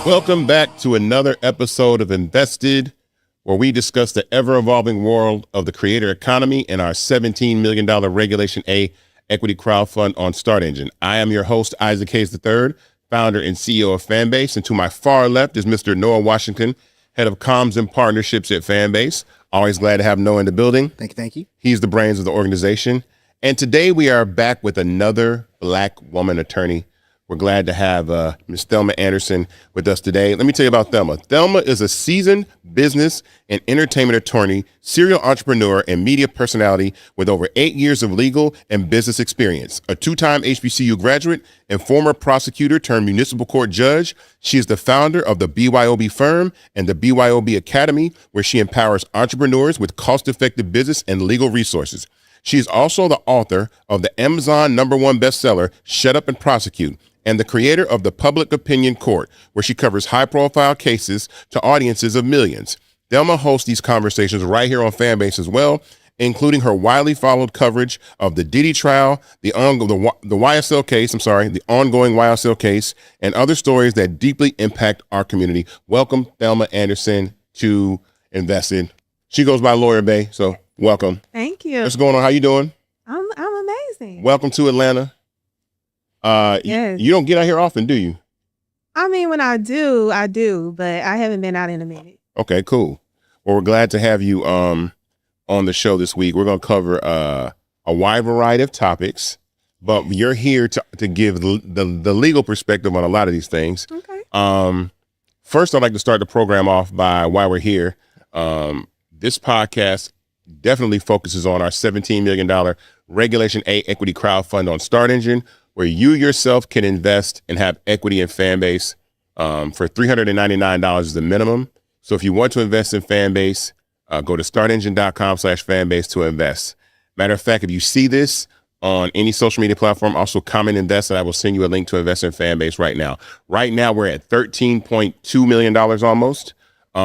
Welcome back to another episode of Invested, where we discuss the ever-evolving world of the creator economy and our $17 million Regulation A equity crowdfund on Start Engine. I am your host, Isaac Hayes III, founder and CEO of Fanbase, and to my far left is Mr. Noah Washington, head of comms and partnerships at Fanbase. Always glad to have Noah in the building. Thank you. He's the brains of the organization. And today we are back with another Black woman attorney. We're glad to have Ms. Thelma Anderson with us today. Let me tell you about Thelma. Thelma is a seasoned business and entertainment attorney, serial entrepreneur, and media personality with over 8 years of legal and business experience. A two-time HBCU graduate and former prosecutor turned municipal court judge, she is the founder of the BYOB firm and the BYOB Academy, where she empowers entrepreneurs with cost-effective business and legal resources. She is also the author of the Amazon #1 bestseller, Shut Up and Prosecute, and the creator of the Public Opinion Court, where she covers high-profile cases to audiences of millions. Thelma hosts these conversations right here on Fanbase as well, including her widely followed coverage of the Diddy trial, the ongoing YSL case, and other stories that deeply impact our community. Welcome, Thelma Anderson, to Invested. She goes by Lawyer Bay, so welcome. Thank you. What's going on? How you doing? I'm amazing. Welcome to Atlanta. Yes. You don't get out here often, do you? I mean, when I do, but I haven't been out in a minute. Okay, cool. Well, we're glad to have you on the show this week. We're going to cover a wide variety of topics, but you're here to give the legal perspective on a lot of these things. Okay. First, I'd like to start the program off by why we're here. This podcast definitely focuses on our $17 million Regulation A equity crowdfund on Start Engine, where you yourself can invest and have equity in Fanbase for $399 is the minimum. So if you want to invest in Fanbase, go to startengine.com/fanbase to invest. Matter of fact, if you see this on any social media platform, also comment invest, and I will send you a link to invest in Fanbase right now. Right now, we're at $13.2 million almost.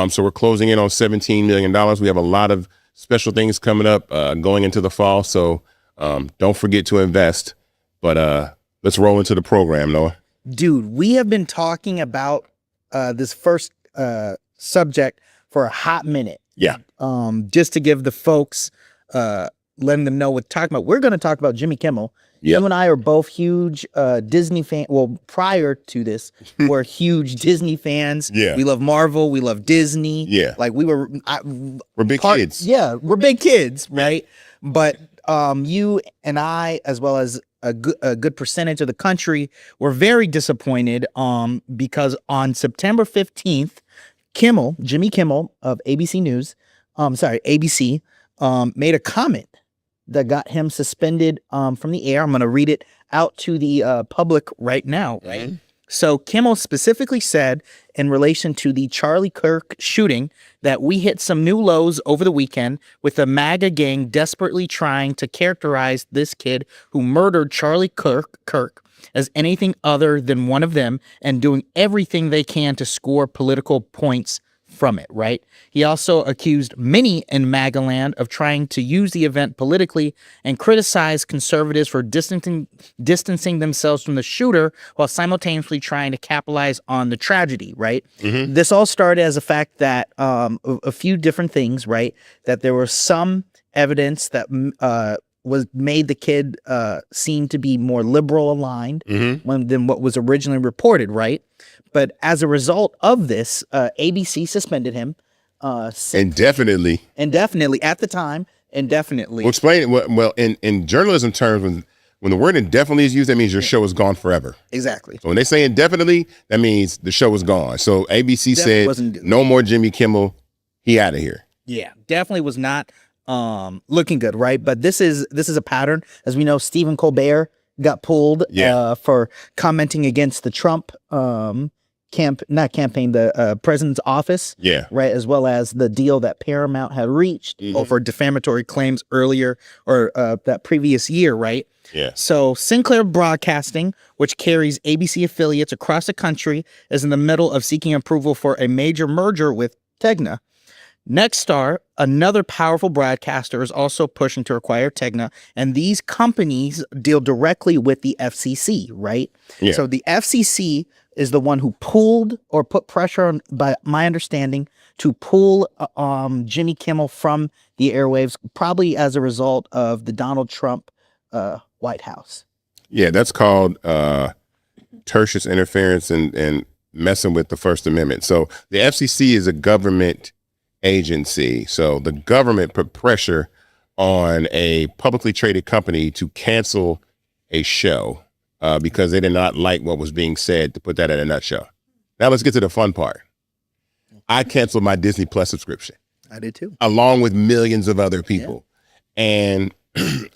So we're closing in on $17 million. We have a lot of special things coming up going into the fall. So don't forget to invest. But let's roll into the program, Noah. Dude, we have been talking about this first subject for a hot minute. Yeah. Just to give the folks, letting them know what we're talking about. We're going to talk about Jimmy Kimmel. Yep. You and I are both huge Disney fans. Well, prior to this, we're huge Disney fans. Yeah. We love Marvel. We love Disney. Yeah. Like we're big kids. Yeah, we're big kids, right? But you and I, as well as a good percentage of the country, were very disappointed because on September 15th, Jimmy Kimmel of ABC News, ABC, made a comment that got him suspended from the air. I'm going to read it out to the public right now. Right. So Kimmel specifically said in relation to the Charlie Kirk shooting that we hit some new lows over the weekend with the MAGA gang desperately trying to characterize this kid who murdered Charlie Kirk as anything other than one of them and doing everything they can to score political points from it, right? He also accused many in MAGA land of trying to use the event politically and criticized conservatives for distancing themselves from the shooter while simultaneously trying to capitalize on the tragedy, right? Mm-hmm. This all started as a fact that a few different things, right? That there was some evidence that made the kid seem to be more liberal aligned than what was originally reported, right? But as a result of this, ABC suspended him indefinitely. Indefinitely at the time. Indefinitely. Well, explain it. Well, in journalism terms, when the word indefinitely is used, that means your show is gone forever. Exactly. So when they say indefinitely, that means the show is gone. So ABC said no more Jimmy Kimmel. He out of here. Yeah, definitely was not looking good, right? But this is a pattern. As we know, Stephen Colbert got pulled for commenting against the Trump the president's office, right, as well as the deal that Paramount had reached over defamatory claims earlier or that previous year, right? Yeah. So Sinclair Broadcasting, which carries ABC affiliates across the country, is in the middle of seeking approval for a major merger with Tegna. Nexstar, another powerful broadcaster, is also pushing to acquire Tegna, and these companies deal directly with the FCC, right? Yeah. So the FCC is the one who pulled or put pressure on, by my understanding, to pull Jimmy Kimmel from the airwaves, probably as a result of the Donald Trump White House. Yeah, that's called tertious interference and messing with the First Amendment. So the FCC is a government agency. So the government put pressure on a publicly traded company to cancel a show because they did not like what was being said, to put that in a nutshell. Now let's get to the fun part. I canceled my Disney Plus subscription. I did too. Along with millions of other people. Yeah. And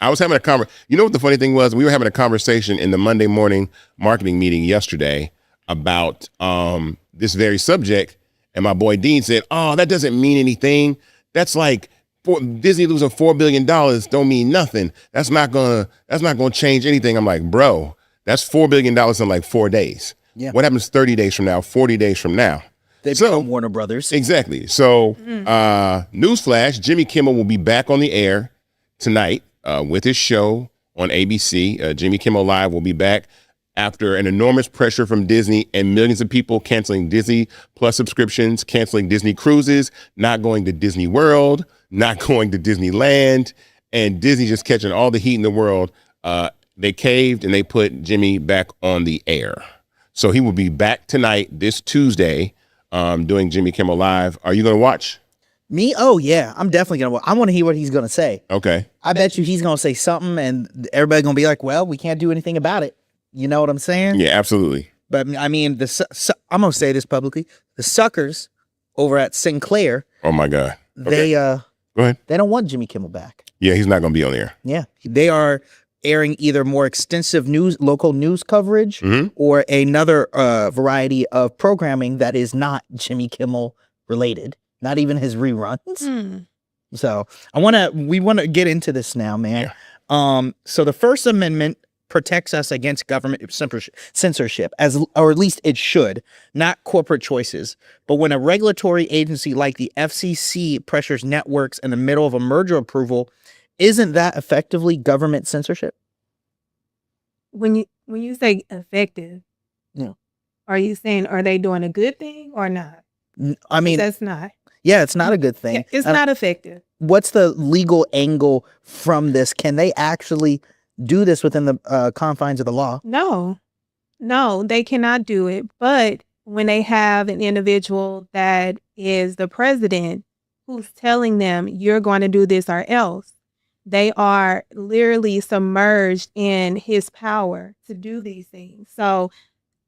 I was having a conversation. You know what the funny thing was? We were having a conversation in the Monday morning marketing meeting yesterday about this very subject. And my boy Dean said, oh, that doesn't mean anything. That's like Disney losing $4 billion don't mean nothing. That's not gonna change anything. I'm like, bro, that's $4 billion in like 4 days. Yeah. What happens 30 days from now, 40 days from now? They become Warner Brothers. Exactly. So newsflash, Jimmy Kimmel will be back on the air tonight with his show on ABC. Jimmy Kimmel Live will be back after an enormous pressure from Disney and millions of people canceling Disney Plus subscriptions, canceling Disney cruises, not going to Disney World, not going to Disneyland, and Disney just catching all the heat in the world. They caved and they put Jimmy back on the air. So he will be back tonight, this Tuesday, doing Jimmy Kimmel Live. Are you going to watch? Me? Oh, yeah. I'm definitely going to watch. I want to hear what he's going to say. Okay. I bet you he's going to say something and everybody's going to be like, well, we can't do anything about it. You know what I'm saying? Yeah, absolutely. But I mean, I'm going to say this publicly. The suckers over at Sinclair. Oh, my God. Okay. Go ahead. They don't want Jimmy Kimmel back. Yeah, he's not going to be on there. Yeah. They are airing either more extensive local news coverage or another variety of programming that is not Jimmy Kimmel related, not even his reruns. So we want to get into this now, man. Yeah. So the First Amendment protects us against government censorship, or at least it should, not corporate choices. But when a regulatory agency like the FCC pressures networks in the middle of a merger approval, isn't that effectively government censorship? When you say effective, yeah, are you saying, are they doing a good thing or not? I mean, that's not. Yeah, it's not a good thing. Yeah, it's not effective. What's the legal angle from this? Can they actually do this within the confines of the law? No, they cannot do it. But when they have an individual that is the president who's telling them, you're going to do this or else, they are literally submerged in his power to do these things. So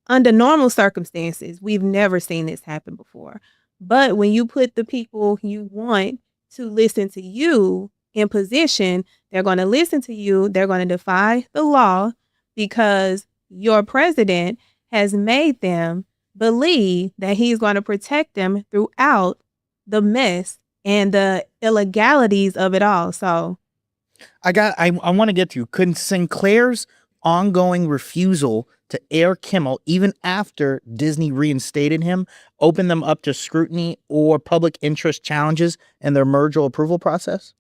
under normal circumstances, we've never seen this happen before. But when you put the people you want to listen to you in position, they're going to listen to you. They're going to defy the law because your president has made them believe that he's going to protect them throughout the mess and the illegalities of it all. So I want to get to, couldn't Sinclair's ongoing refusal to air Kimmel, even after Disney reinstated him, open them up to scrutiny or public interest challenges in their merger approval process?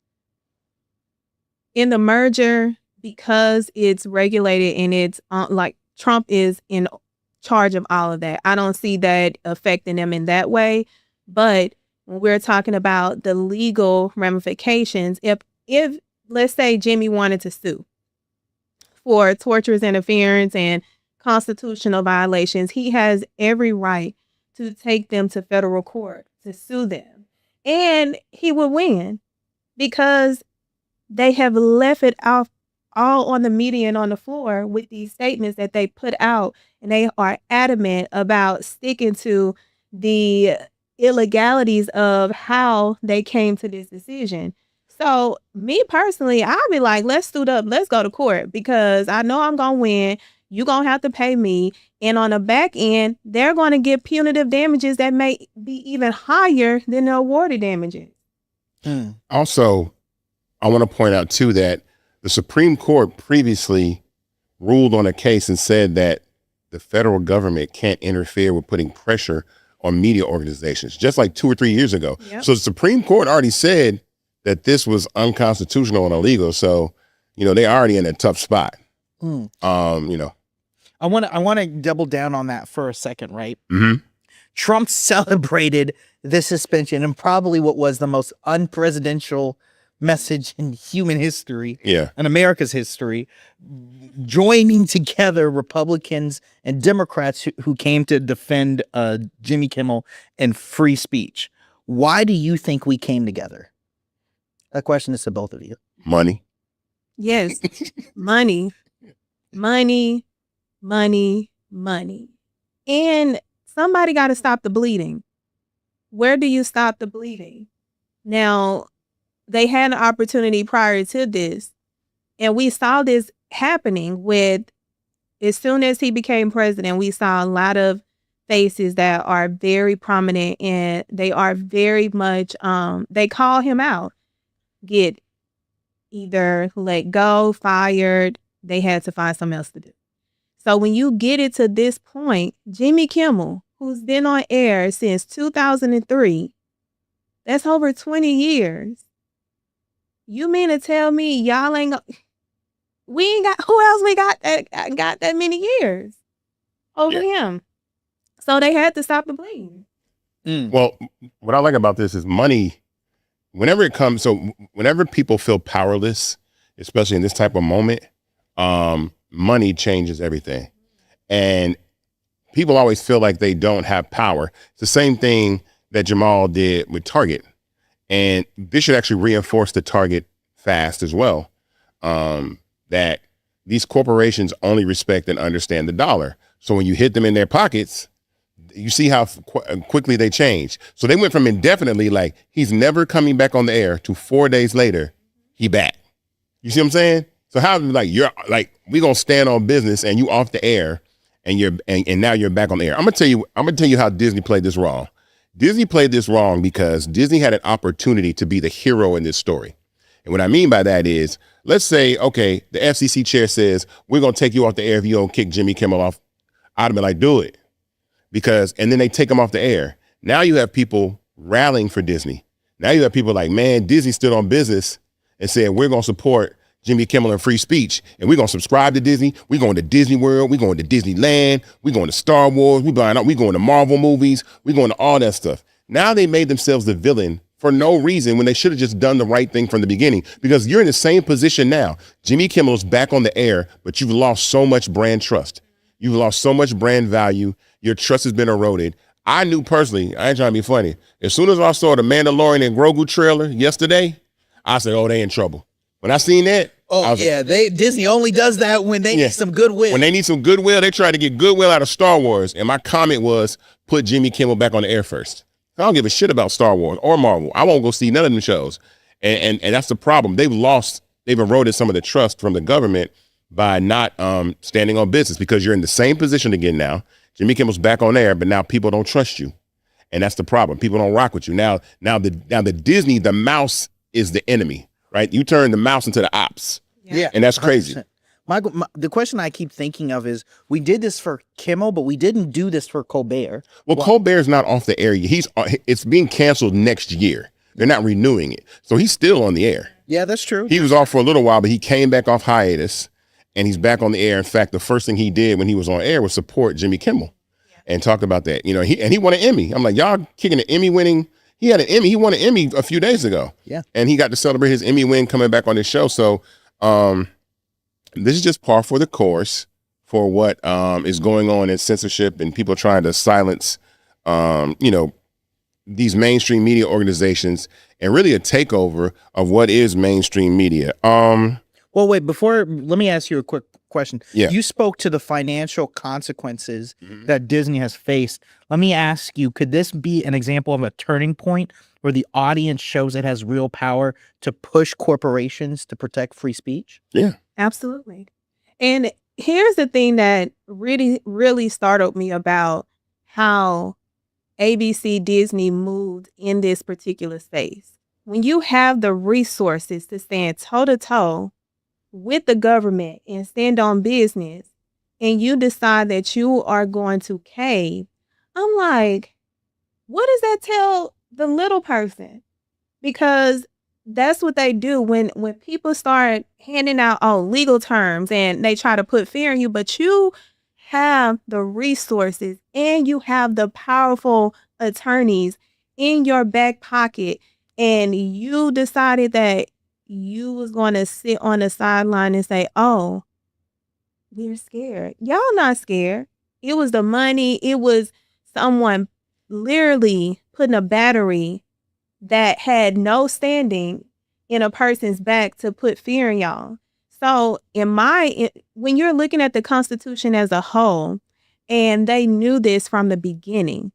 In the merger, because it's regulated and it's like Trump is in charge of all of that, I don't see that affecting them in that way. But when we're talking about the legal ramifications, if let's say Jimmy wanted to sue for torturous interference and constitutional violations, he has every right to take them to federal court to sue them. And he would win because they have left it out all on the media and on the floor with these statements that they put out. And they are adamant about sticking to the illegalities of how they came to this decision. So me personally, I'll be like, let's suit up. Let's go to court because I know I'm going to win. You're going to have to pay me. And on the back end, they're going to get punitive damages that may be even higher than the awarded damages. Also, I want to point out, too, that the Supreme Court previously ruled on a case and said that the federal government can't interfere with putting pressure on media organizations, just like 2 or 3 years ago. Yep. So the Supreme Court already said that this was unconstitutional and illegal. So, they already in a tough spot. I want to double down on that for a second, right? Mm-hmm. Trump celebrated this suspension in probably what was the most unpresidential message in human history, Yeah. in America's history, joining together Republicans and Democrats who came to defend Jimmy Kimmel and free speech. Why do you think we came together? That question is to both of you. Money. Yes. Money. Money. Money. Money. And somebody got to stop the bleeding. Where do you stop the bleeding? Now, they had an opportunity prior to this, and we saw this happening with, as soon as he became president, we saw a lot of faces that are very prominent, and they are very much, they call him out, get either let go, fired. They had to find something else to do. So when you get it to this point, Jimmy Kimmel, who's been on air since 2003, that's over 20 years. You mean to tell me y'all ain't we ain't got, who else we got that many years over him? So they had to stop the bleeding. Well, what I like about this is money. Whenever it comes, so whenever people feel powerless, especially in this type of moment, money changes everything. And people always feel like they don't have power. It's the same thing that Jamal did with Target. And this should actually reinforce the Target fast as well, that these corporations only respect and understand the dollar. So when you hit them in their pockets, you see how quickly they change. So they went from indefinitely, like, he's never coming back on the air, to 4 days later, he back. You see what I'm saying? So how, like, you're like, we gonna stand on business and you off the air, and now you're back on the air. I'm gonna tell you how Disney played this wrong. Disney played this wrong because Disney had an opportunity to be the hero in this story. And what I mean by that is, let's say, okay, the FCC chair says, we're going to take you off the air if you don't kick Jimmy Kimmel off. I'd have been like, do it. And then they take him off the air. Now you have people rallying for Disney. Now you have people like, man, Disney stood on business and said, we're going to support Jimmy Kimmel and free speech. And we're going to subscribe to Disney. We're going to Disney World. We're going to Disneyland. We're going to Star Wars. We're going to Marvel movies. We're going to all that stuff. Now they made themselves the villain for no reason when they should have just done the right thing from the beginning, because you're in the same position now. Jimmy Kimmel's back on the air, but you've lost so much brand trust. You've lost so much brand value. Your trust has been eroded. I knew personally, I ain't trying to be funny, as soon as I saw the Mandalorian and Grogu trailer yesterday, I said, oh, they in trouble. When I seen that, oh yeah, Disney only does that when they need some goodwill. When they need some goodwill, they try to get goodwill out of Star Wars. And my comment was, put Jimmy Kimmel back on the air first. I don't give a shit about Star Wars or Marvel. I won't go see none of them shows. And that's the problem. They've eroded some of the trust from the government by not standing on business, because you're in the same position again now. Jimmy Kimmel's back on air, but now people don't trust you. And that's the problem. People don't rock with you. Now the Disney, the mouse is the enemy, right? You turn the mouse into the ops. Yeah. And that's crazy. 100%. The question I keep thinking of is, we did this for Kimmel, but we didn't do this for Colbert. Well, Colbert's not off the air. It's being canceled next year. They're not renewing it. So he's still on the air. Yeah, that's true. He was off for a little while, but he came back off hiatus and he's back on the air. In fact, the first thing he did when he was on air was support Jimmy Kimmel and talk about that. You know, he won an Emmy. I'm like, y'all kicking an Emmy winning. He had an Emmy. He won an Emmy a few days ago. Yeah. And he got to celebrate his Emmy win coming back on his show. So, this is just par for the course for what is going on in censorship and people trying to silence, these mainstream media organizations, and really a takeover of what is mainstream media. Well, wait, let me ask you a quick question. Yeah. You spoke to the financial consequences that Disney has faced. Let me ask you, could this be an example of a turning point where the audience shows it has real power to push corporations to protect free speech? Yeah. Absolutely. And here's the thing that really, really startled me about how ABC Disney moved in this particular space. When you have the resources to stand toe-to-toe with the government and stand on business, and you decide that you are going to cave, I'm like, what does that tell the little person? Because that's what they do when people start handing out legal terms and they try to put fear in you, but you have the resources and you have the powerful attorneys in your back pocket, and you decided that you was going to sit on the sideline and say, oh, we're scared. Y'all not scared. It was the money. It was someone literally putting a battery that had no standing in a person's back to put fear in y'all. So when you're looking at the Constitution as a whole, and they knew this from the beginning,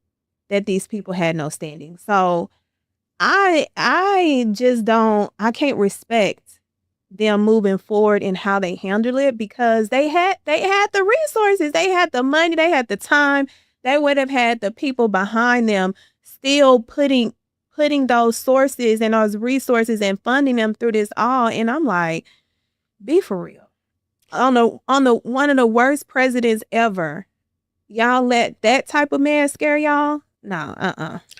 that these people had no standing. So I can't respect them moving forward in how they handle it, because they had the resources, they had the money, they had the time. They would have had the people behind them still putting those sources and those resources and funding them through this all. And I'm like, be for real. On the one of the worst presidents ever, y'all let that type of man scare y'all? No,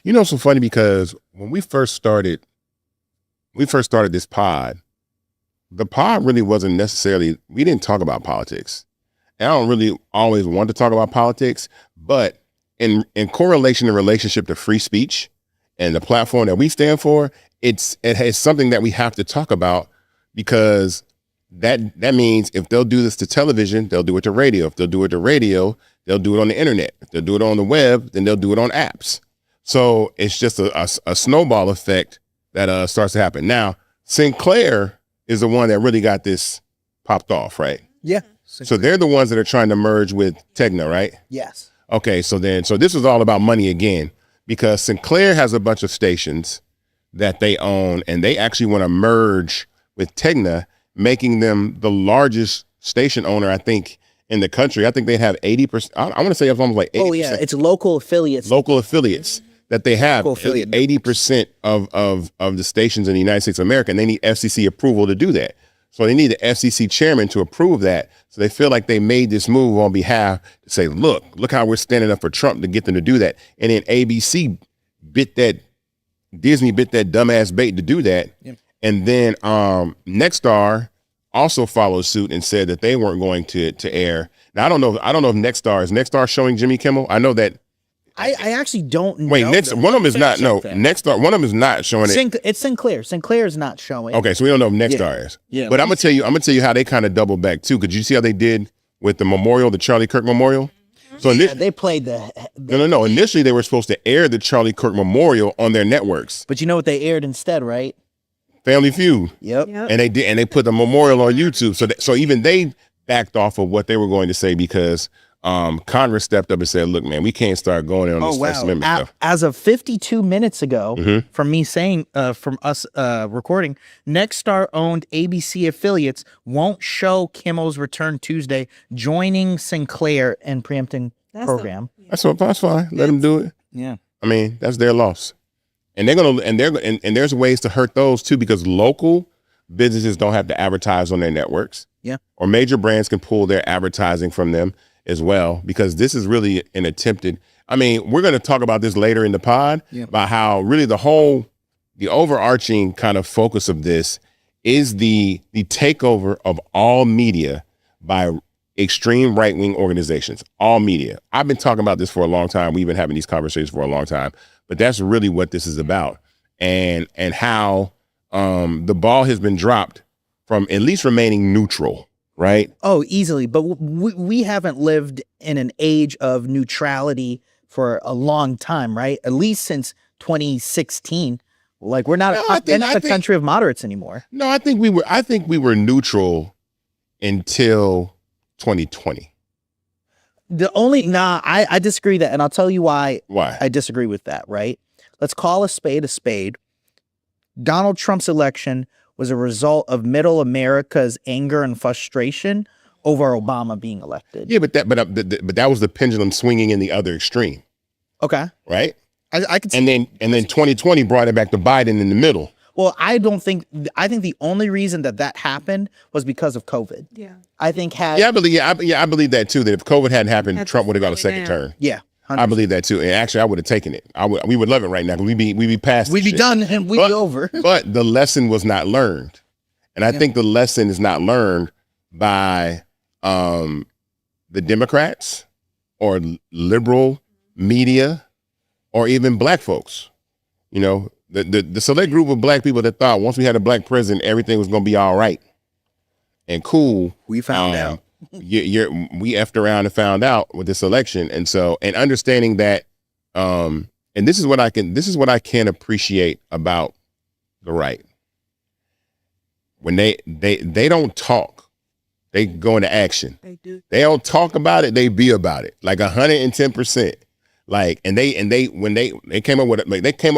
You know, it's so funny because when we first started this pod, the pod really wasn't necessarily, we didn't talk about politics. And I don't really always want to talk about politics, but in correlation and relationship to free speech and the platform that we stand for, it has something that we have to talk about, because that means if they'll do this to television, they'll do it to radio. If they'll do it to radio, they'll do it on the internet. If they'll do it on the web, then they'll do it on apps. So it's just a snowball effect that starts to happen. Now, Sinclair is the one that really got this popped off, right? Yeah. So they're the ones that are trying to merge with Tegna, right? Yes. Okay, so this is all about money again, because Sinclair has a bunch of stations that they own, and they actually want to merge with Tegna, making them the largest station owner, I think, in the country. I think they have 80%. I want to say it's almost like 80%. Oh yeah, it's local affiliates. Local affiliates that they have. Local affiliate 80% of the stations in the United States of America, and they need FCC approval to do that. So they need the FCC chairman to approve that. So they feel like they made this move on behalf to say, look how we're standing up for Trump to get them to do that. And then Disney bit that dumbass bait to do that. Yeah. And then Nexstar also followed suit and said that they weren't going to air. Now I don't know if Nexstar showing Jimmy Kimmel. I know that. I actually don't know. Wait, one of them is not. No, Nexstar. One of them is not showing it. It's Sinclair. Sinclair is not showing. Okay, so we don't know if Nexstar is. Yeah. But I'm gonna tell you how they kind of double back too. Could you see how they did with the memorial, the Charlie Kirk memorial? So they played the. No. Initially, they were supposed to air the Charlie Kirk memorial on their networks. But you know what they aired instead, right? Family Feud. Yep. And they did, and they put the memorial on YouTube. So even they backed off of what they were going to say, because Congress stepped up and said, "Look, man, we can't start going in on this First Amendment stuff." As of 52 minutes ago, from me saying, from us recording, Nexstar owned ABC affiliates won't show Kimmel's return Tuesday, joining Sinclair and preempting program. That's fine. Let them do it. Yeah. I mean, that's their loss. And there's ways to hurt those too, because local businesses don't have to advertise on their networks. Yeah. Or major brands can pull their advertising from them as well, because this is really an attempted. I mean, we're going to talk about this later in the pod about how really the overarching kind of focus of this is the takeover of all media by extreme right-wing organizations, all media. I've been talking about this for a long time. We've been having these conversations for a long time. But that's really what this is about, and how the ball has been dropped from at least remaining neutral, right? Oh, easily. But we haven't lived in an age of neutrality for a long time, right? At least since 2016. Like, we're not a country of moderates anymore. No, I think we were neutral until 2020. I disagree that, and I'll tell you why. Why? I disagree with that, right? Let's call a spade a spade. Donald Trump's election was a result of middle America's anger and frustration over Obama being elected. Yeah, but that was the pendulum swinging in the other extreme. Okay. Right? I could see. And then 2020 brought it back to Biden in the middle. Well, I think the only reason that happened was because of COVID. Yeah. I think I believe that too, that if COVID hadn't happened, Trump would have got a second term. Yeah. 100%. I believe that too. And actually I would have taken it. We would love it right now, because we'd be past We'd be shit. done and we'd be over. But the lesson was not learned. And I think the lesson is not learned by the Democrats or liberal media or even black folks. You know, the select group of black people that thought once we had a black president, everything was going to be all right and cool. We found out. We effed around and found out with this election. And so, and understanding that, and this is what I can appreciate about the right. When they don't talk, they go into action. They do. They don't talk about it, they be about it. Like 110%. Like, and they came up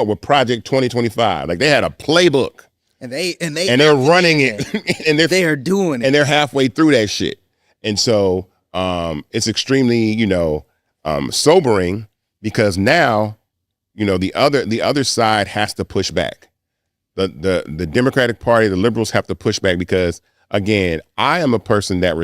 with Project 2025. Like they had a playbook. And they're running it. And they are doing it. And they're halfway through that shit. And so it's extremely, sobering because now, the other side has to push back. The Democratic Party, the liberals have to push back because, again, I am a person that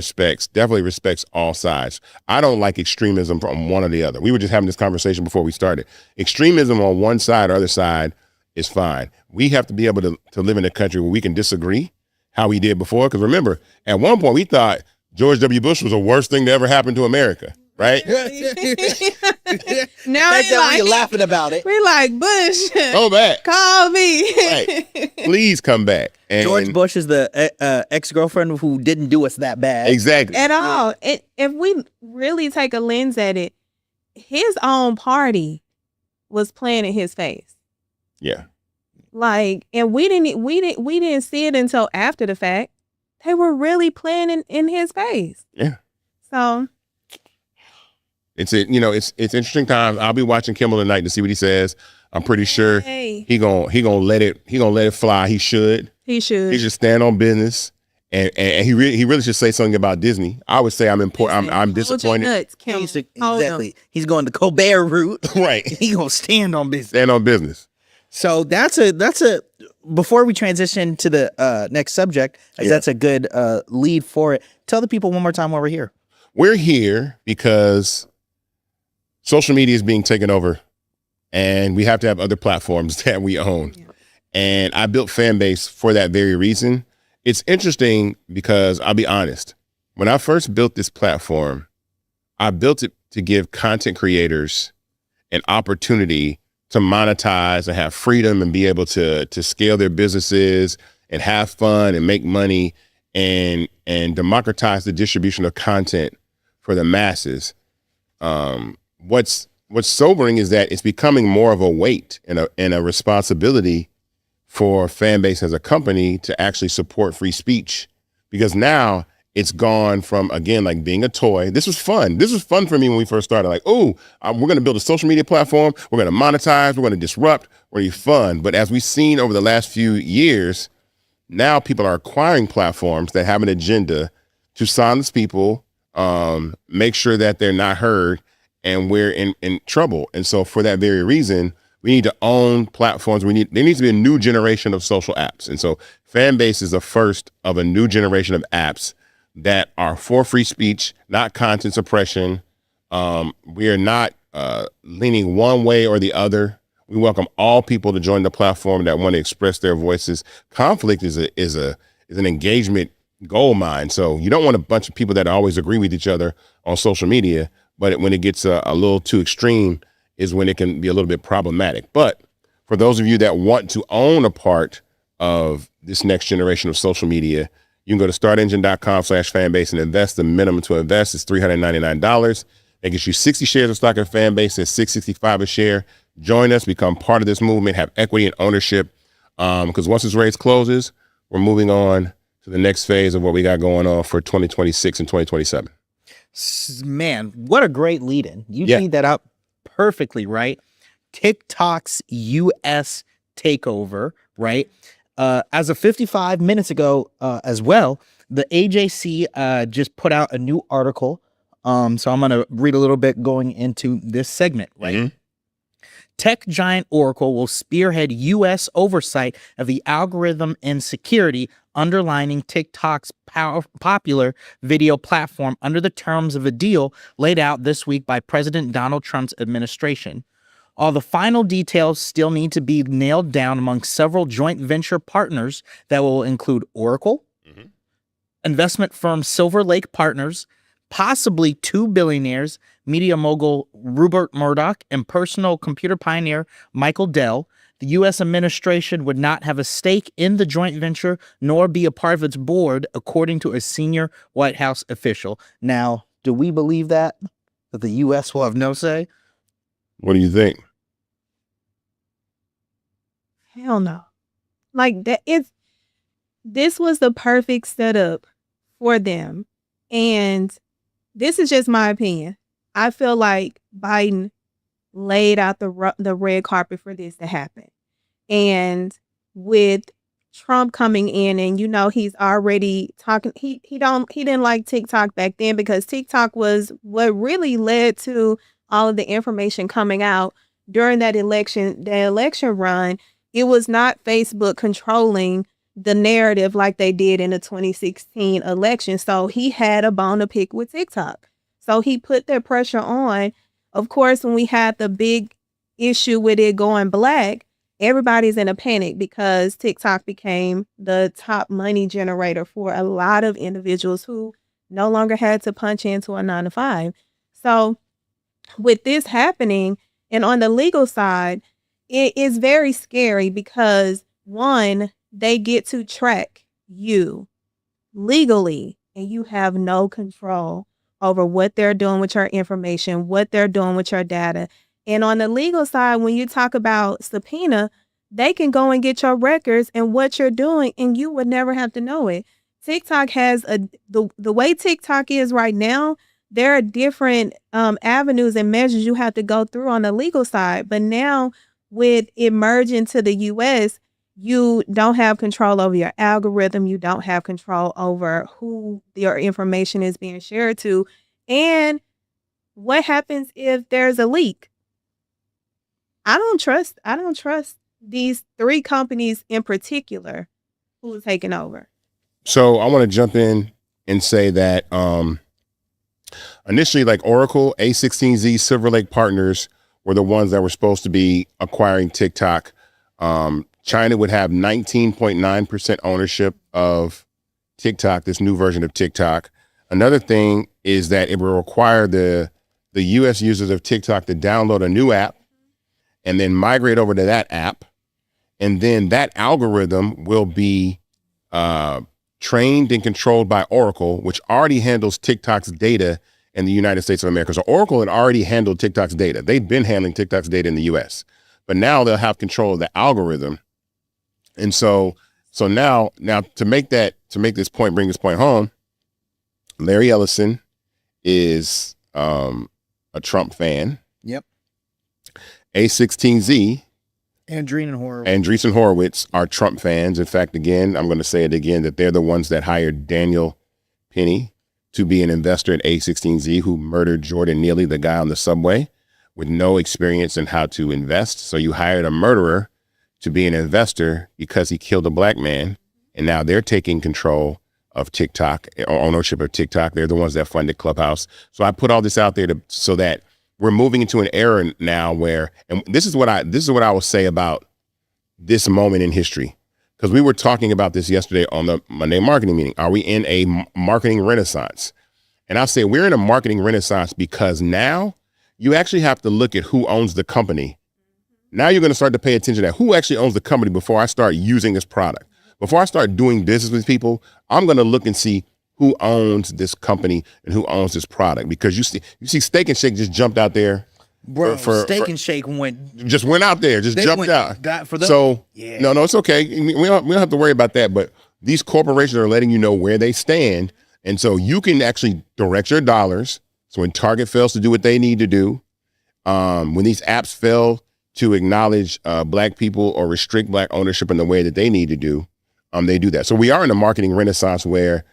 definitely respects all sides. I don't like extremism from one or the other. We were just having this conversation before we started. Extremism on one side or other side is fine. We have to be able to live in a country where we can disagree how we did before. Because remember, at one point we thought George W. Bush was the worst thing to ever happen to America, right? Now we're laughing about it. We like Bush. Go back. Call me. Right. Please come back. And George Bush is the ex-girlfriend who didn't do us that bad. Exactly. At all. If we really take a lens at it, his own party was playing in his face. Yeah. Like, and we didn't see it until after the fact. They were really playing in his face. Yeah. So it's interesting times. I'll be watching Kimmel tonight to see what he says. I'm pretty sure he gonna let it fly. He should. He should stand on business. And he really should say something about Disney. I would say I'm disappointed. Nuts, exactly. He's going the Colbert route. Right. He gonna stand on business. Stand on business. So that's a before we transition to the next subject, as that's a good lead for it. Tell the people one more time why we're here. We're here because social media is being taken over, and we have to have other platforms that we own. Yeah. And I built Fanbase for that very reason. It's interesting because I'll be honest. When I first built this platform, I built it to give content creators an opportunity to monetize and have freedom and be able to scale their businesses and have fun and make money and democratize the distribution of content for the masses. What's sobering is that it's becoming more of a weight and a responsibility for Fanbase as a company to actually support free speech, because now it's gone from, again, like being a toy. This was fun. This was fun for me when we first started. Like, we're going to build a social media platform. We're going to monetize. We're going to disrupt. We're going to be fun. But as we've seen over the last few years, now people are acquiring platforms that have an agenda to silence people, make sure that they're not heard, and we're in trouble. And so for that very reason, we need to own platforms. There needs to be a new generation of social apps. And so Fanbase is the first of a new generation of apps that are for free speech, not content suppression. We are not leaning one way or the other. We welcome all people to join the platform that want to express their voices. Conflict is an engagement gold mine. So you don't want a bunch of people that always agree with each other on social media, but when it gets a little too extreme is when it can be a little bit problematic. But for those of you that want to own a part of this next generation of social media, you can go to startengine.com/fanbase and invest. The minimum to invest is $399. That gets you 60 shares of stock in Fanbase at $665 a share. Join us, become part of this movement, have equity and ownership. Because once this race closes, we're moving on to the next phase of what we got going on for 2026 and 2027. Man, what a great lead-in. You teed that up perfectly, right? TikTok's U.S. takeover, right? As of 55 minutes ago as well, the AJC just put out a new article. So I'm going to read a little bit going into this segment, right? Mm-hmm. Tech giant Oracle will spearhead U.S. oversight of the algorithm and security underlining TikTok's popular video platform under the terms of a deal laid out this week by President Donald Trump's administration. All the final details still need to be nailed down among several joint venture partners that will include Oracle, investment firm Silver Lake Partners, possibly 2 billionaires, media mogul Rupert Murdoch and personal computer pioneer Michael Dell. The U.S. administration would not have a stake in the joint venture nor be a part of its board, according to a senior White House official. Now, do we believe that the U.S. will have no say? What do you think? Hell no. Like this was the perfect setup for them. And this is just my opinion. I feel like Biden laid out the red carpet for this to happen. And with Trump coming in, and he's already talking, he didn't like TikTok back then, because TikTok was what really led to all of the information coming out during that election run. It was not Facebook controlling the narrative like they did in the 2016 election. So he had a bone to pick with TikTok. So he put that pressure on. Of course, when we had the big issue with it going black, everybody's in a panic because TikTok became the top money generator for a lot of individuals who no longer had to punch into a 9-to-5. So with this happening, and on the legal side, it is very scary because, one, they get to track you legally and you have no control over what they're doing with your information, what they're doing with your data. And on the legal side, when you talk about subpoena, they can go and get your records and what you're doing, and you would never have to know it. TikTok has the way TikTok is right now, there are different avenues and measures you have to go through on the legal side. But now with it merging to the U.S., you don't have control over your algorithm. You don't have control over who your information is being shared to. And what happens if there's a leak? I don't trust these 3 companies in particular who are taking over. So I want to jump in and say that initially, like Oracle, A16Z, Silver Lake Partners were the ones that were supposed to be acquiring TikTok. China would have 19.9% ownership of TikTok, this new version of TikTok. Another thing is that it will require the U.S. users of TikTok to download a new app and then migrate over to that app. And then that algorithm will be trained and controlled by Oracle, which already handles TikTok's data in the United States of America. So Oracle had already handled TikTok's data. They'd been handling TikTok's data in the U.S., but now they'll have control of the algorithm. And so now to make this point, bring this point home, Larry Ellison is a Trump fan. Yep. A16Z, Andreessen Horowitz are Trump fans. In fact, again, I'm going to say it again, that they're the ones that hired Daniel Penny to be an investor at A16Z, who murdered Jordan Neely, the guy on the subway, with no experience in how to invest. So you hired a murderer to be an investor because he killed a black man. And now they're taking control of TikTok, or ownership of TikTok. They're the ones that funded Clubhouse. So I put all this out there so that we're moving into an era now where, and this is what I will say about this moment in history, because we were talking about this yesterday on the Monday marketing meeting. Are we in a marketing renaissance? And I'll say we're in a marketing renaissance because now you actually have to look at who owns the company. Now you're going to start to pay attention to who actually owns the company before I start using this product. Before I start doing business with people, I'm going to look and see who owns this company and who owns this product. Because you see Steak and Shake just jumped out there. Bro, Steak and Shake went out there, jumped out. For them. So yeah. No, it's okay. We don't have to worry about that. But these corporations are letting you know where they stand. And so you can actually direct your dollars. So when Target fails to do what they need to do, when these apps fail to acknowledge black people or restrict black ownership in the way that they need to do, they do that. So we are in a marketing renaissance where,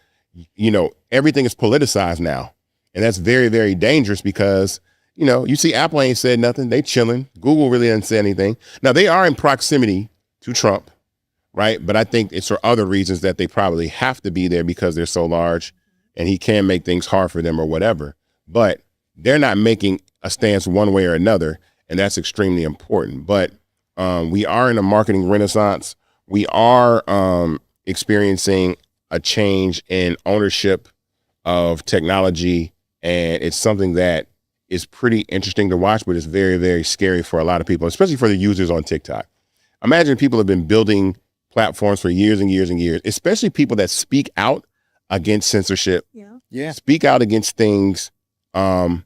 everything is politicized now. And that's very, very dangerous because, you see Apple ain't said nothing. They chilling. Google really didn't say anything. Now they are in proximity to Trump, right? But I think it's for other reasons that they probably have to be there because they're so large and he can make things hard for them or whatever. But they're not making a stance one way or another. And that's extremely important. But we are in a marketing renaissance. We are experiencing a change in ownership of technology and it's something that is pretty interesting to watch, but it's very, very scary for a lot of people, especially for the users on TikTok. Imagine people have been building platforms for years and years and years, especially people that speak out against censorship, speak out against things that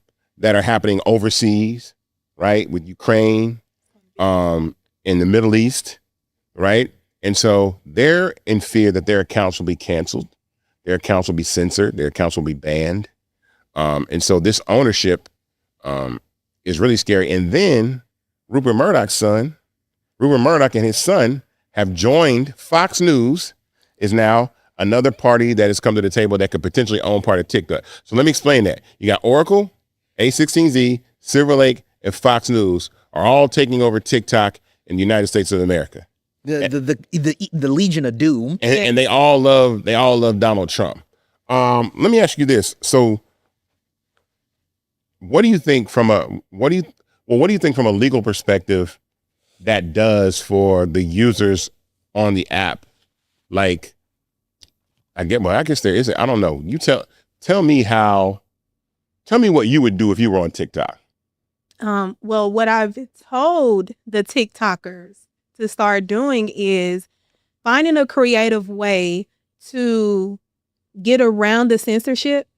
are happening overseas, right? With Ukraine, in the Middle East, right? And so they're in fear that their accounts will be canceled, their accounts will be censored, their accounts will be banned. And so this ownership is really scary. And then Rupert Murdoch and his son have joined Fox News, is now another party that has come to the table that could potentially own part of TikTok. So let me explain that. You got Oracle, A16Z, Silver Lake, and Fox News are all taking over TikTok in the United States of America. The Legion of Doom. And they all love Donald Trump. Let me ask you this. So what do you think from a legal perspective that does for the users on the app? Like, I guess there is, I don't know. You tell me what you would do if you were on TikTok. Well, what I've told the TikTokers to start doing is finding a creative way to get around the censorship,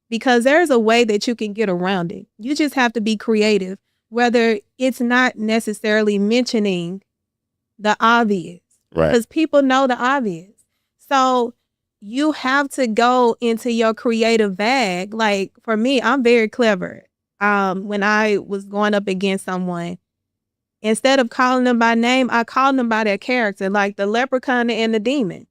because there's a way that you can get around it. You just have to be creative, whether it's not necessarily mentioning the obvious, right? Because people know the obvious. So you have to go into your creative bag. Like for me, I'm very clever. When I was going up against someone, instead of calling them by name, I called them by their character, like the leprechaun and the demon.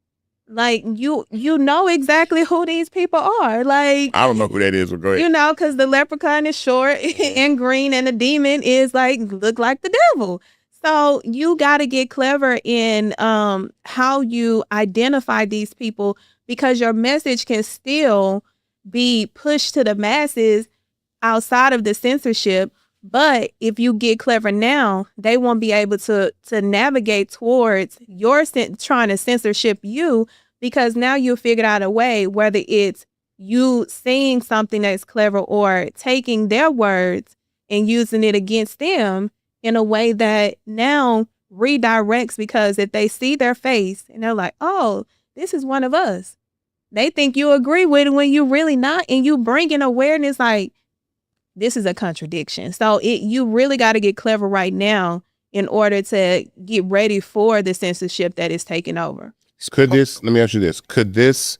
Like you know exactly who these people are. Like I don't know who that is, but go ahead. You know, because the leprechaun is short and green, and the demon is look like the devil. So you got to get clever in how you identify these people, because your message can still be pushed to the masses outside of the censorship. But if you get clever now, they won't be able to navigate towards your trying to censorship you, because now you figured out a way, whether it's you saying something that's clever or taking their words and using it against them in a way that now redirects, because if they see their face and they're like, oh, this is one of us, they think you agree with it when you really not, and you bring in awareness like, this is a contradiction. So you really got to get clever right now in order to get ready for the censorship that is taking over. Let me ask you this. Could this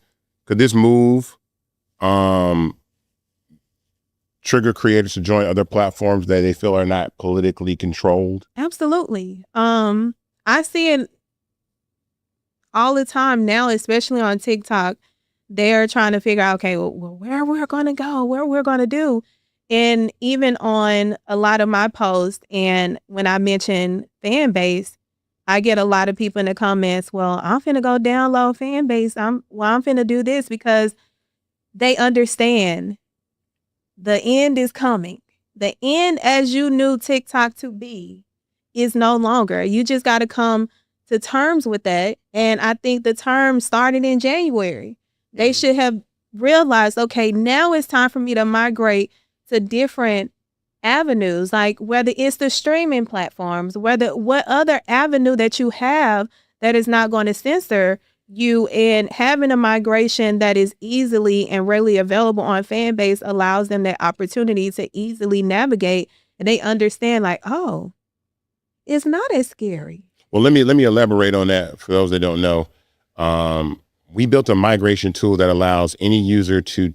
move trigger creators to join other platforms that they feel are not politically controlled? Absolutely. I see it all the time now, especially on TikTok. They're trying to figure out, okay, well, where we're going to go, what we're going to do. And even on a lot of my posts, and when I mention fan base, I get a lot of people in the comments, well, I'm finna go download fan base. I'm finna do this, because they understand the end is coming. The end, as you knew TikTok to be, is no longer. You just got to come to terms with that. And I think the term started in January. They should have realized, okay, now it's time for me to migrate to different avenues, like whether it's the streaming platforms, what other avenue that you have that is not going to censor you, and having a migration that is easily and readily available on Fanbase allows them that opportunity to easily navigate, and they understand like, oh, it's not as scary. Well, let me elaborate on that for those that don't know. We built a migration tool that allows any user to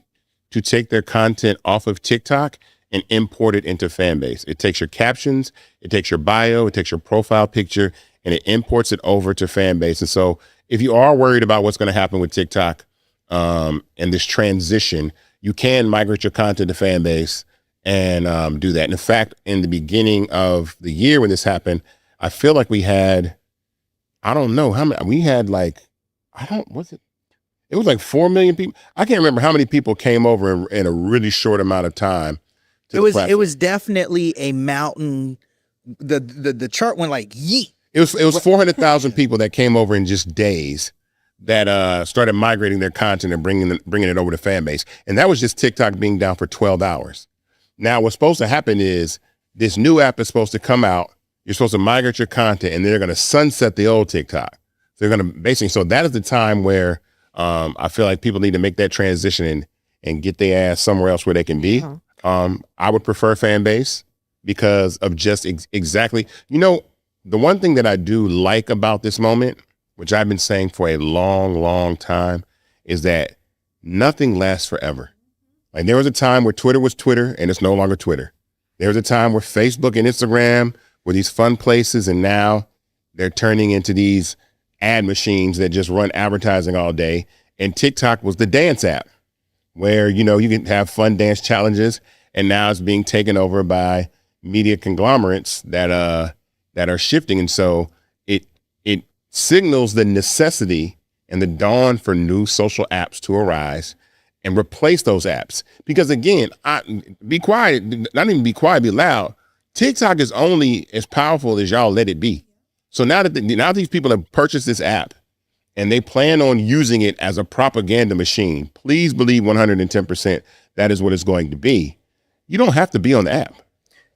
take their content off of TikTok and import it into Fanbase. It takes your captions, it takes your bio, it takes your profile picture, and it imports it over to Fanbase. And so if you are worried about what's going to happen with TikTok and this transition, you can migrate your content to Fanbase and do that. And in fact, in the beginning of the year when this happened, I feel like we had, I don't know how many, we had like, it was like 4 million people. I can't remember how many people came over in a really short amount of time. It was definitely a mountain. The chart went like yeet. It was 400,000 people that came over in just days that started migrating their content and bringing it over to Fanbase. And that was just TikTok being down for 12 hours. Now, what's supposed to happen is this new app is supposed to come out. You're supposed to migrate your content, and they're going to sunset the old TikTok. They're going to basically, so that is the time where I feel like people need to make that transition and get their ass somewhere else where they can be. I would prefer Fanbase because of just exactly, the one thing that I do like about this moment, which I've been saying for a long, long time, is that nothing lasts forever. Like there was a time where Twitter was Twitter and it's no longer Twitter. There was a time where Facebook and Instagram were these fun places, and now they're turning into these ad machines that just run advertising all day. And TikTok was the dance app where, you can have fun dance challenges, and now it's being taken over by media conglomerates that are shifting. And so it signals the necessity and the dawn for new social apps to arise and replace those apps. Because again, be quiet, not even be quiet, be loud. TikTok is only as powerful as y'all let it be. So now that these people have purchased this app and they plan on using it as a propaganda machine, please believe 110% that is what it's going to be. You don't have to be on the app.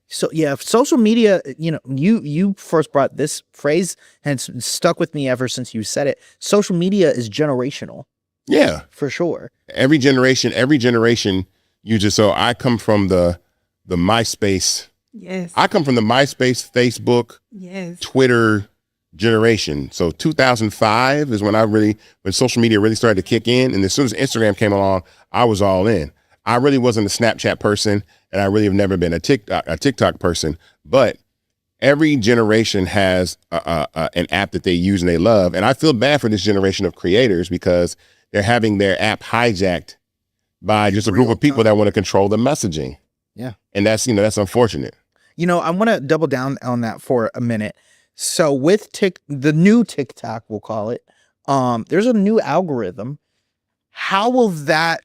So yeah, social media, you first brought this phrase and it's stuck with me ever since you said it. Social media is generational. Yeah, for sure. Every generation uses. So I come from the MySpace. Yes. I come from the MySpace, Facebook, yes, Twitter generation. So 2005 is when social media really started to kick in. And as soon as Instagram came along, I was all in. I really wasn't a Snapchat person, and I really have never been a TikTok person. But every generation has an app that they use and they love. And I feel bad for this generation of creators because they're having their app hijacked by just a group of people that want to control the messaging. Yeah. And that's unfortunate. I want to double down on that for a minute. So with the new TikTok, we'll call it, there's a new algorithm. How will that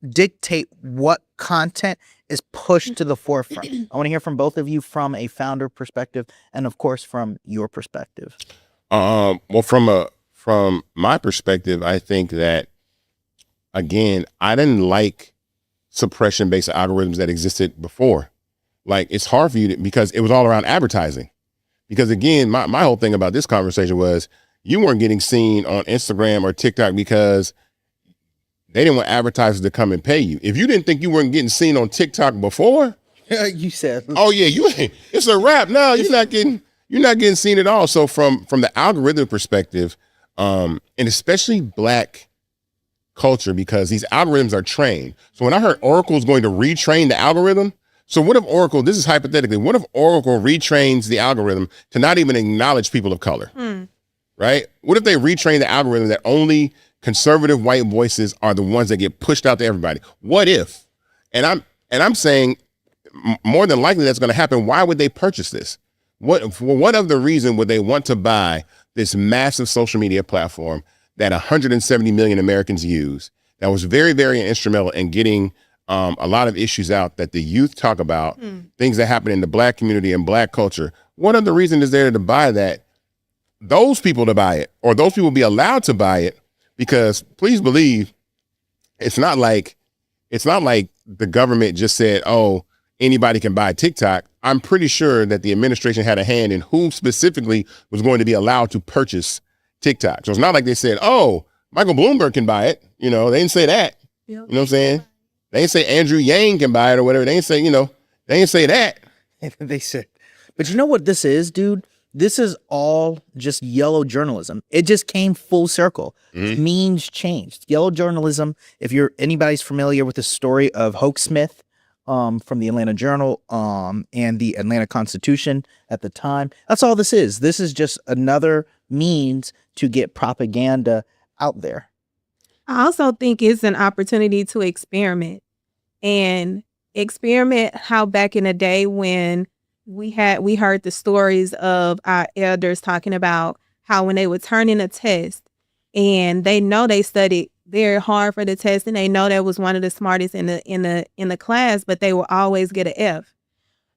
dictate what content is pushed to the forefront? I want to hear from both of you from a founder perspective and of course from your perspective. Well, from my perspective, I think that, again, I didn't like suppression-based algorithms that existed before. Like, it's hard for you because it was all around advertising. Because again, my whole thing about this conversation was you weren't getting seen on Instagram or TikTok because they didn't want advertisers to come and pay you. If you didn't think you weren't getting seen on TikTok before, you said, "Oh yeah, it's a wrap." No, you're not getting seen at all. So from the algorithm perspective, and especially Black culture, because these algorithms are trained. So when I heard Oracle's going to retrain the algorithm, so what if Oracle? This is hypothetically. What if Oracle retrains the algorithm to not even acknowledge people of color? Right? What if they retrain the algorithm that only conservative white voices are the ones that get pushed out to everybody? What if? And I'm saying more than likely that's going to happen. Why would they purchase this? What other reason would they want to buy this massive social media platform that 170 million Americans use, that was very, very instrumental in getting a lot of issues out that the youth talk about, things that happen in the Black community and Black culture? What other reason is there to buy that? Those people to buy it, or those people be allowed to buy it. Because please believe, it's not like the government just said, "Oh, anybody can buy TikTok." I'm pretty sure that the administration had a hand in who specifically was going to be allowed to purchase TikTok. So it's not like they said, "Oh, Michael Bloomberg can buy it." They didn't say that. You know what I'm saying? They didn't say Andrew Yang can buy it or whatever. They didn't say, they didn't say that. They said, but you know what this is, dude? This is all just yellow journalism. It just came full circle. Means changed. Yellow journalism, if anybody's familiar with the story of Hoke Smith from the Atlanta Journal and the Atlanta Constitution at the time, that's all this is. This is just another means to get propaganda out there. I also think it's an opportunity to experiment how back in the day when we heard the stories of our elders talking about how when they would turn in a test and they know they studied very hard for the test and they know that was one of the smartest in the class, but they will always get an F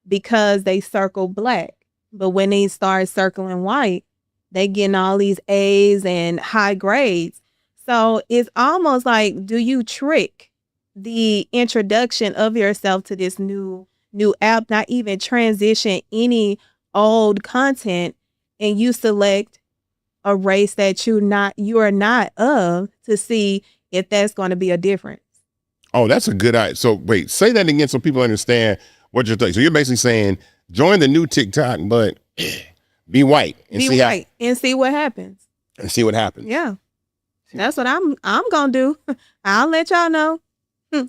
because they circled Black. But when they start circling white, they getting all these A's and high grades. So it's almost like, do you trick the introduction of yourself to this new app, not even transition any old content, and you select a race that you are not of to see if that's going to be a difference. Oh, that's a good idea. So wait, say that again so people understand what you're saying. So you're basically saying join the new TikTok, but be white and Be see white and see what happens. and see what happens. Yeah. That's what I'm gonna do. I'll let y'all know.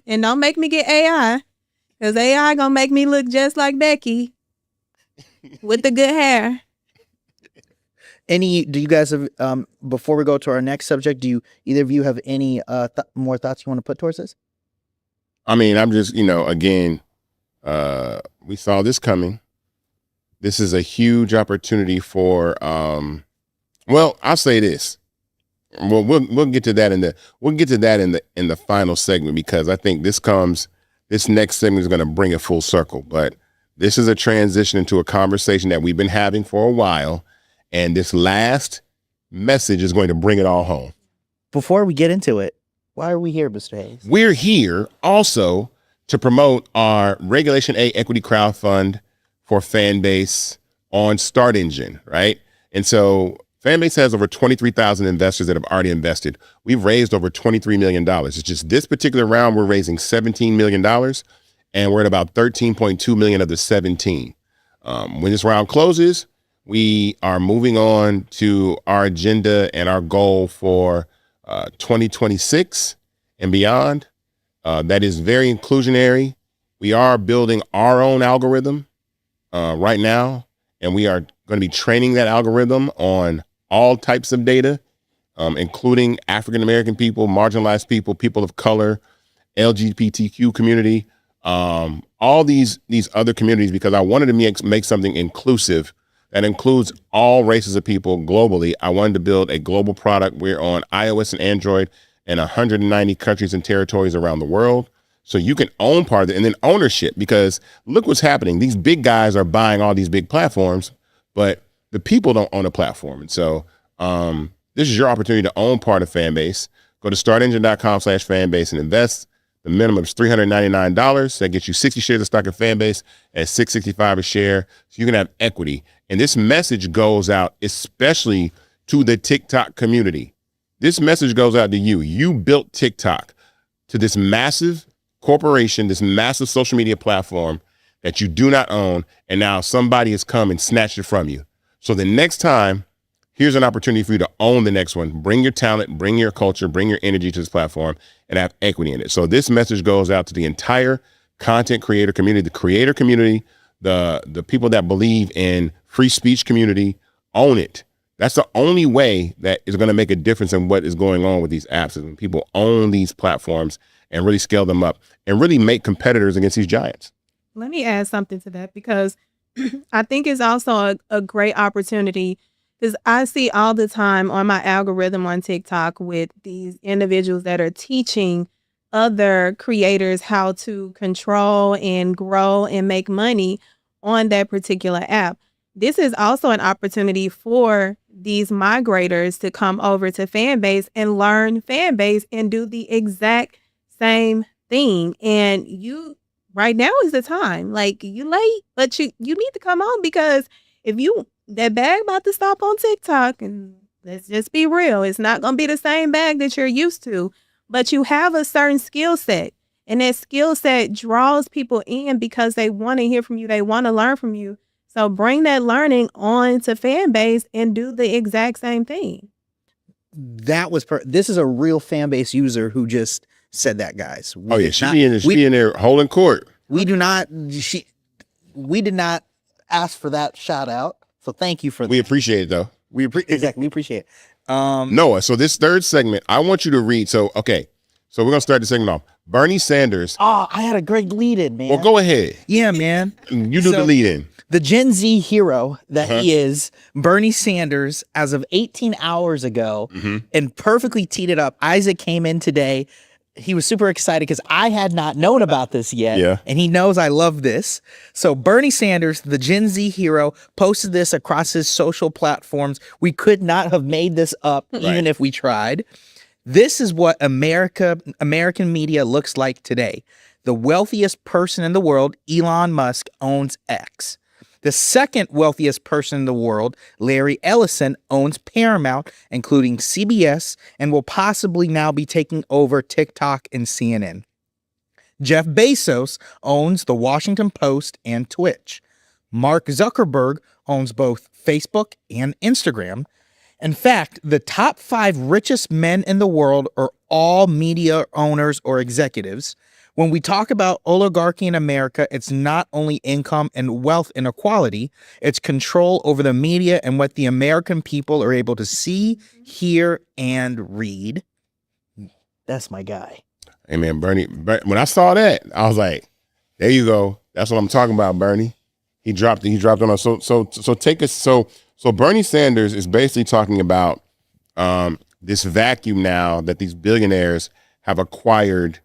And don't make me get AI, because AI gonna make me look just like Becky with the good hair. Do you guys have, before we go to our next subject, do either of you have any more thoughts you want to put towards this? I mean, I'm just, again, we saw this coming. This is a huge opportunity for, well, I'll say this. Well, we'll get to that in the final segment, because I think this next segment is going to bring it full circle. But this is a transition into a conversation that we've been having for a while, and this last message is going to bring it all home. Before we get into it, why are we here, Mr. Hayes? We're here also to promote our Regulation A equity crowdfund for Fanbase on Start Engine, right? And so Fanbase has over 23,000 investors that have already invested. We've raised over $23 million. It's just this particular round, we're raising $17 million, and we're at about 13.2 million of the 17. When this round closes, we are moving on to our agenda and our goal for 2026 and beyond. That is very inclusionary. We are building our own algorithm right now, and we are going to be training that algorithm on all types of data, including African-American people, marginalized people, people of color, LGBTQ community, all these other communities, because I wanted to make something inclusive that includes all races of people globally. I wanted to build a global product. We're on iOS and Android in 190 countries and territories around the world. So you can own part of it, and then ownership, because look what's happening. These big guys are buying all these big platforms, but the people don't own a platform. And so this is your opportunity to own part of Fanbase. Go to startengine.com/fanbase and invest. The minimum is $399. That gets you 60 shares of stock in Fanbase at $665 a share. So you can have equity. And this message goes out especially to the TikTok community. This message goes out to you. You built TikTok to this massive corporation, this massive social media platform that you do not own. And now somebody has come and snatched it from you. So the next time, here's an opportunity for you to own the next one. Bring your talent, bring your culture, bring your energy to this platform, and have equity in it. So this message goes out to the entire content creator community, the creator community, the people that believe in free speech community. Own it. That's the only way that is going to make a difference in what is going on with these apps, is when people own these platforms and really scale them up and really make competitors against these giants. Let me add something to that, because I think it's also a great opportunity, because I see all the time on my algorithm on TikTok with these individuals that are teaching other creators how to control and grow and make money on that particular app. This is also an opportunity for these migrators to come over to Fanbase and learn Fanbase and do the exact same thing. And right now is the time. Like, you late, but you need to come on, because if that bag about to stop on TikTok, and let's just be real, it's not going to be the same bag that you're used to, but you have a certain skill set, and that skill set draws people in because they want to hear from you. They want to learn from you. So bring that learning on to Fanbase and do the exact same thing. This is a real Fanbase user who just said that, guys. She be in there holding court. We did not ask for that shout out. So thank you for that. We appreciate it, though. We appreciate it. Noah, so this third segment, I want you to read. So we're going to start the segment off. Bernie Sanders. Oh, I had a great lead in, man. Well, go ahead. Yeah, man. You do the lead in. The Gen Z hero that he is, Bernie Sanders, as of 18 hours ago, and perfectly teed it up. Isaac came in today. He was super excited because I had not known about this yet. Yeah. And he knows I love this. So Bernie Sanders, the Gen Z hero, posted this across his social platforms. We could not have made this up even if we tried. This is what American media looks like today. The wealthiest person in the world, Elon Musk, owns X. The second wealthiest person in the world, Larry Ellison, owns Paramount, including CBS, and will possibly now be taking over TikTok and CNN. Jeff Bezos owns the Washington Post and Twitch. Mark Zuckerberg owns both Facebook and Instagram. In fact, the top 5 richest men in the world are all media owners or executives. When we talk about oligarchy in America, it's not only income and wealth inequality, it's control over the media and what the American people are able to see, hear, and read. That's my guy. Hey man, Bernie, when I saw that, I was like, there you go. That's what I'm talking about, Bernie. He dropped on us. So Bernie Sanders is basically talking about this vacuum now that these billionaires have acquired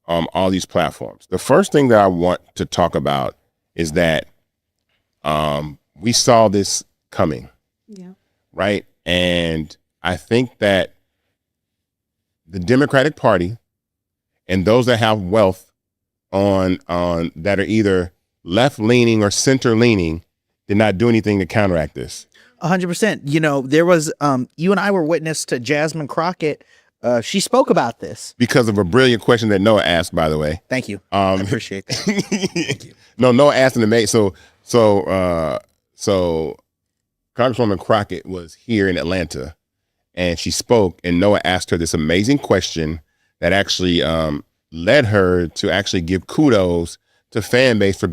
all these platforms. The first thing that I want to talk about is that we saw this coming, right? And I think that the Democratic Party and those that have wealth on that are either left-leaning or center-leaning did not do anything to counteract this. 100%. You know, there was, you and I were witness to Jasmine Crockett. She spoke about this. Because of a brilliant question that Noah asked, by the way. Thank you. I appreciate that. Thank you. No, Noah asked him to make, so Congresswoman Crockett was here in Atlanta and she spoke and Noah asked her this amazing question that actually led her to actually give kudos to Fanbase for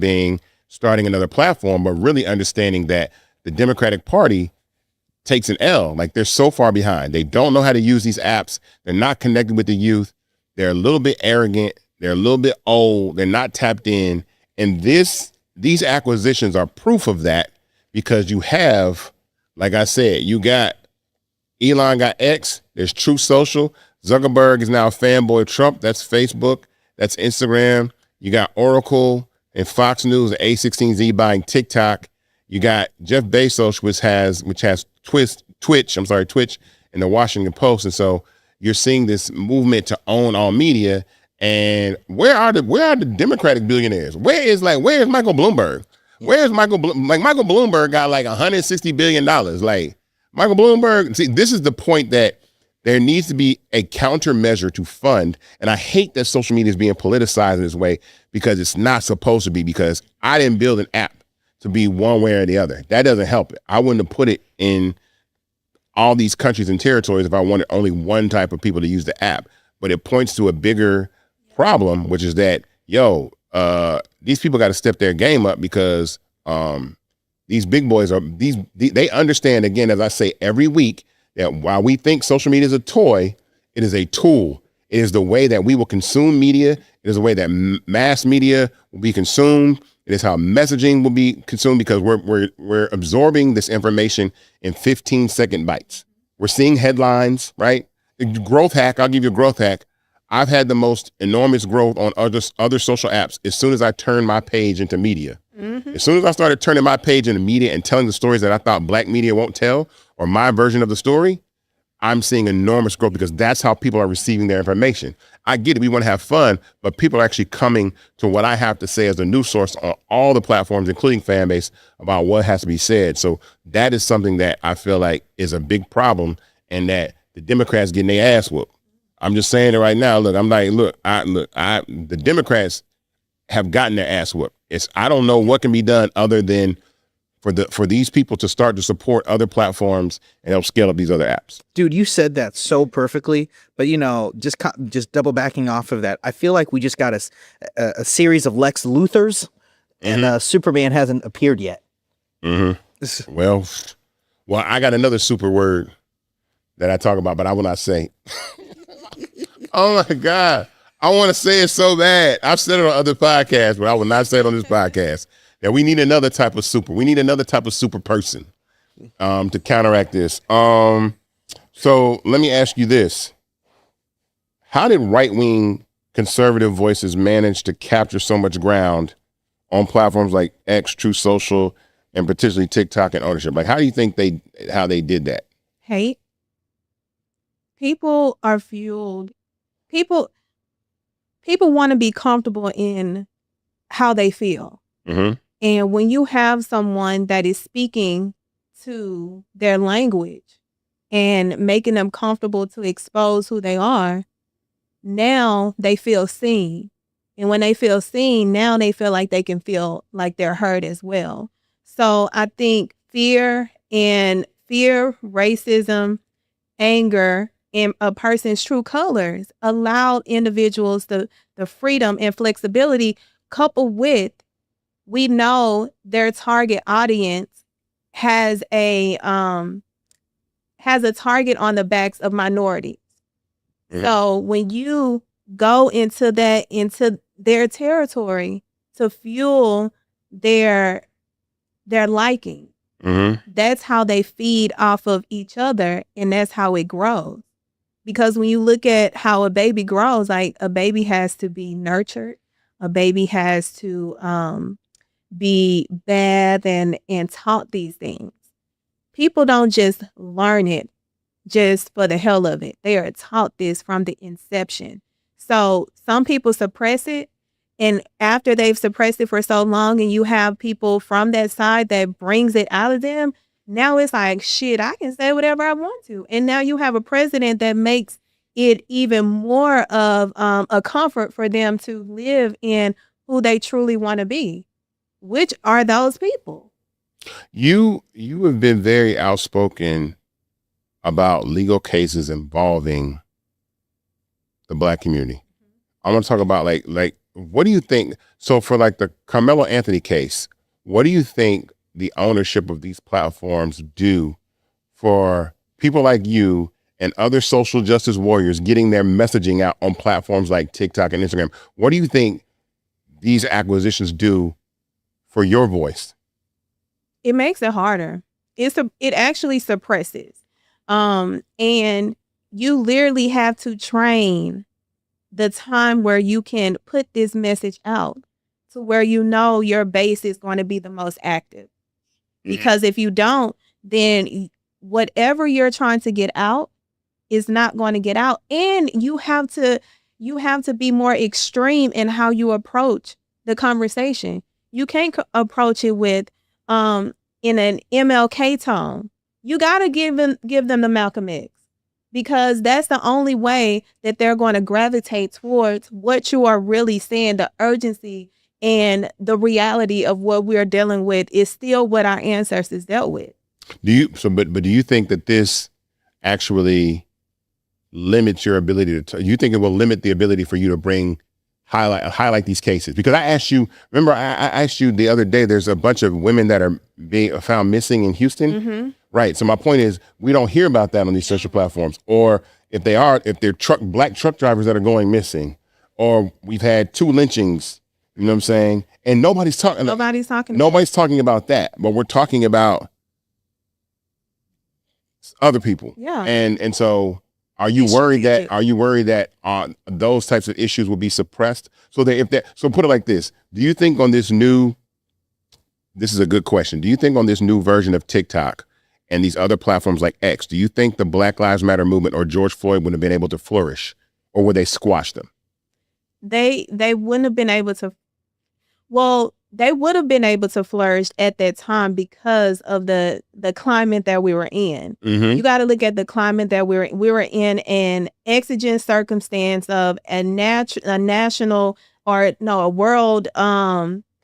starting another platform, but really understanding that the Democratic Party takes an L. Like they're so far behind. They don't know how to use these apps. They're not connected with the youth. They're a little bit arrogant. They're a little bit old. They're not tapped in. And these acquisitions are proof of that because you have, like I said, you got Elon got X. There's Truth Social. Zuckerberg is now fanboy Trump. That's Facebook. That's Instagram. You got Oracle and Fox News and A16Z buying TikTok. You got Jeff Bezos, which has Twitch and the Washington Post. And so you're seeing this movement to own all media. And where are the Democratic billionaires? Where is Michael Bloomberg? Where's Michael Bloomberg got like $160 billion. Like Michael Bloomberg, see, this is the point that there needs to be a countermeasure to fund. And I hate that social media is being politicized in this way because it's not supposed to be, because I didn't build an app to be one way or the other. That doesn't help it. I wouldn't have put it in all these countries and territories if I wanted only one type of people to use the app. But it points to a bigger problem, which is that, these people got to step their game up because these big boys they understand, again, as I say every week, that while we think social media is a toy, it is a tool. It is the way that we will consume media. It is the way that mass media will be consumed. It is how messaging will be consumed because we're absorbing this information in 15-second bites. We're seeing headlines, right? Growth hack, I'll give you a growth hack. I've had the most enormous growth on other social apps as soon as I turned my page into media. Mm-hmm. As soon as I started turning my page into media and telling the stories that I thought black media won't tell, or my version of the story, I'm seeing enormous growth because that's how people are receiving their information. I get it. We want to have fun, but people are actually coming to what I have to say as a news source on all the platforms, including Fanbase, about what has to be said. So that is something that I feel like is a big problem, and that the Democrats getting their ass whooped. I'm just saying it right now. The Democrats have gotten their ass whooped. I don't know what can be done other than for these people to start to support other platforms and help scale up these other apps. Dude, you said that so perfectly, but just double backing off of that, I feel like we just got a series of Lex Luthors, and Superman hasn't appeared yet. Mm-hmm. Well, I got another super word that I talk about, but I will not say. Oh my God. I want to say it so bad. I've said it on other podcasts, but I will not say it on this podcast. That we need another type of super. We need another type of super person to counteract this. So let me ask you this. How did right-wing conservative voices manage to capture so much ground on platforms like X, Truth Social, and particularly TikTok and ownership? Like, how do you think how they did that? Hate. People are fueled. People want to be comfortable in how they feel. Mm-hmm. And when you have someone that is speaking to their language and making them comfortable to expose who they are, now they feel seen. And when they feel seen, now they feel like they can feel like they're heard as well. So I think fear, racism, anger, and a person's true colors allowed individuals the freedom and flexibility, coupled with, we know their target audience has a target on the backs of minorities. Mm-hmm. So when you go into their territory to fuel their liking, mm-hmm. that's how they feed off of each other, and that's how it grows. Because when you look at how a baby grows, like a baby has to be nurtured, a baby has to be bathed and taught these things. People don't just learn it just for the hell of it. They are taught this from the inception. So some people suppress it, and after they've suppressed it for so long, and you have people from that side that brings it out of them, now it's like, shit, I can say whatever I want to. And now you have a president that makes it even more of a comfort for them to live in who they truly want to be. Which are those people? You have been very outspoken about legal cases involving the Black community. I want to talk about like what do you think? So for like the Carmelo Anthony case, what do you think the ownership of these platforms do for people like you and other social justice warriors getting their messaging out on platforms like TikTok and Instagram? What do you think these acquisitions do for your voice? It makes it harder. It actually suppresses. And you literally have to train the time where you can put this message out to where you know your base is going to be the most active. Because if you don't, then whatever you're trying to get out is not going to get out. And you have to be more extreme in how you approach the conversation. You can't approach it with in an MLK tone. You got to give them the Malcolm X, because that's the only way that they're going to gravitate towards what you are really saying. The urgency and the reality of what we're dealing with is still what our ancestors dealt with. But do you think that this actually limits your ability to? You think it will limit the ability for you to highlight these cases? Because I asked you. Remember, I asked you the other day. There's a bunch of women that are being found missing in Houston. Mm-hmm. Right. So my point is, we don't hear about that on these social platforms, or if they're black truck drivers that are going missing, or we've had 2 lynchings. You know what I'm saying? And nobody's talking about that, but we're talking about other people. Yeah. And so are you worried that those types of issues will be suppressed? So put it like this. Do you think this is a good question. Do you think on this new version of TikTok and these other platforms like X, do you think the Black Lives Matter movement or George Floyd would have been able to flourish, or would they squash them? They wouldn't have been able to. Well, they would have been able to flourish at that time because of the climate that we were in. Mm-hmm. You got to look at the climate that we were in an exigent circumstance of a world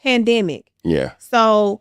pandemic. Yeah. So